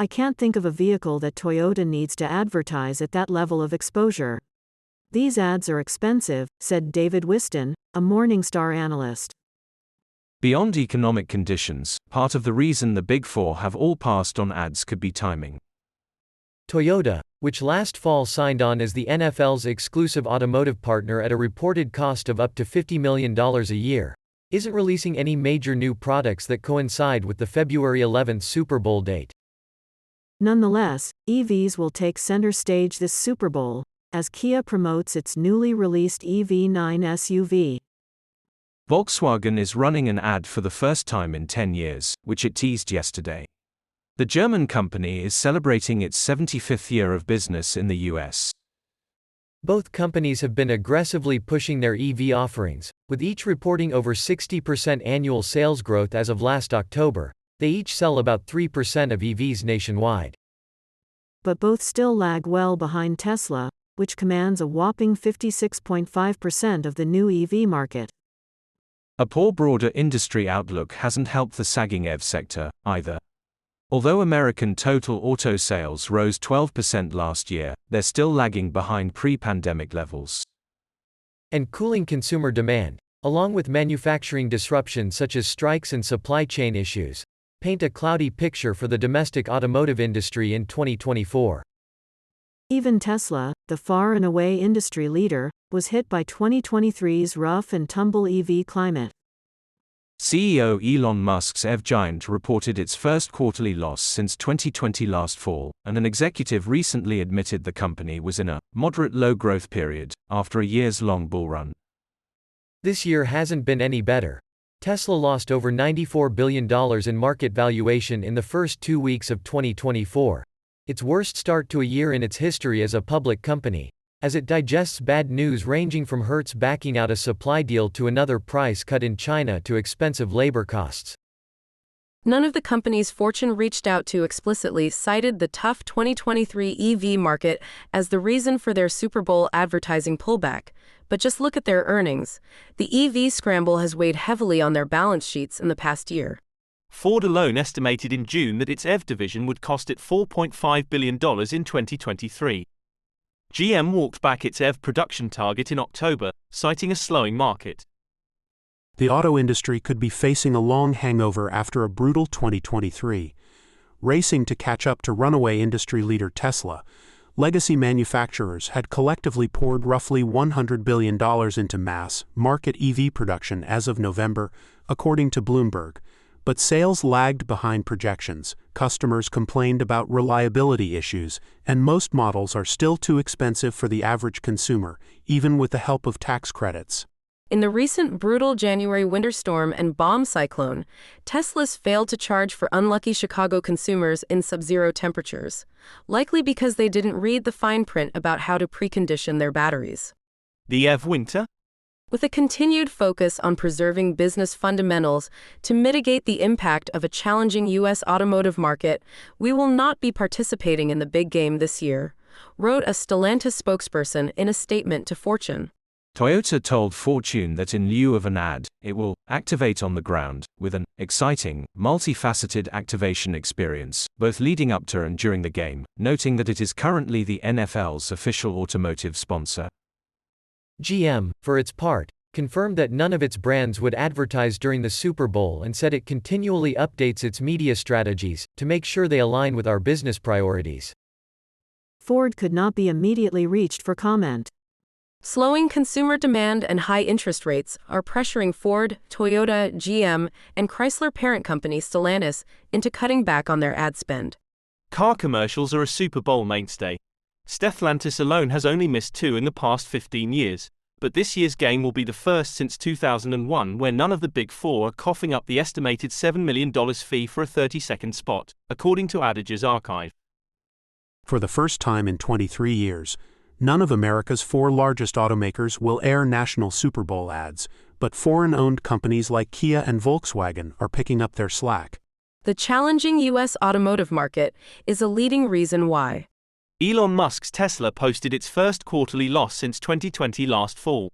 I can't think of a vehicle that Toyota needs to advertise at that level of exposure. These ads are expensive, said David Whiston, a Morningstar analyst. Beyond economic conditions, part of the reason the Big Four have all passed on ads could be timing. Toyota, which last fall signed on as the NFL's exclusive automotive partner at a reported cost of up to $50 million a year, isn't releasing any major new products that coincide with the February 11 Super Bowl date. Nonetheless, EVs will take center stage this Super Bowl, as Kia promotes its newly released EV9 SUV. Volkswagen is running an ad for the first time in 10 years, which it teased yesterday. The German company is celebrating its 75th year of business in the US. Both companies have been aggressively pushing their EV offerings, with each reporting over 60% annual sales growth as of last October. They each sell about 3% of EVs nationwide. But both still lag well behind Tesla, which commands a whopping 56.5% of the new EV market. A poor broader industry outlook hasn't helped the sagging EV sector, either. Although American total auto sales rose 12% last year, they're still lagging behind pre-pandemic levels. And cooling consumer demand, along with manufacturing disruptions such as strikes and supply chain issues, paint a cloudy picture for the domestic automotive industry in 2024. Even Tesla, the far and away industry leader, was hit by 2023's rough and tumble EV climate. CEO Elon Musk's EV giant reported its first quarterly loss since 2020 last fall, and an executive recently admitted the company was in a moderate low-growth period after a years-long bull run. This year hasn't been any better. Tesla lost over $94 billion in market valuation in the first 2 weeks of 2024, its worst start to a year in its history as a public company, as it digests bad news ranging from Hertz backing out a supply deal to another price cut in China to expensive labor costs. None of the companies Fortune reached out to explicitly cited the tough 2023 EV market as the reason for their Super Bowl advertising pullback, but just look at their earnings. The EV scramble has weighed heavily on their balance sheets in the past year. Ford alone estimated in June that its EV division would cost it $4.5 billion in 2023. GM walked back its EV production target in October, citing a slowing market. The auto industry could be facing a long hangover after a brutal 2023. Racing to catch up to runaway industry leader Tesla, legacy manufacturers had collectively poured roughly $100 billion into mass market EV production as of November, according to Bloomberg. But sales lagged behind projections, customers complained about reliability issues, and most models are still too expensive for the average consumer, even with the help of tax credits. In the recent brutal January winter storm and bomb cyclone, Teslas failed to charge for unlucky Chicago consumers in sub-zero temperatures, likely because they didn't read the fine print about how to precondition their batteries. The EV winter? With a continued focus on preserving business fundamentals to mitigate the impact of a challenging U.S. automotive market, we will not be participating in the big game this year, wrote a Stellantis spokesperson in a statement to Fortune. Toyota told Fortune that in lieu of an ad, it will activate on the ground, with an exciting, multifaceted activation experience, both leading up to and during the game, noting that it is currently the NFL's official automotive sponsor. GM, for its part, confirmed that none of its brands would advertise during the Super Bowl and said it continually updates its media strategies to make sure they align with our business priorities. Ford could not be immediately reached for comment. Slowing consumer demand and high interest rates are pressuring Ford, Toyota, GM, and Chrysler parent company Stellantis into cutting back on their ad spend. Car commercials are a Super Bowl mainstay. Stellantis alone has only missed 2 in the past 15 years, but this year's game will be the first since 2001 where none of the Big Four are coughing up the estimated $7 million fee for a 30-second spot, according to Adage's archive. For the first time in 23 years, none of America's 4 largest automakers will air national Super Bowl ads, but foreign-owned companies like Kia and Volkswagen are picking up their slack. The challenging U.S. automotive market is a leading reason why. Elon Musk's Tesla posted its first quarterly loss since 2020 last fall.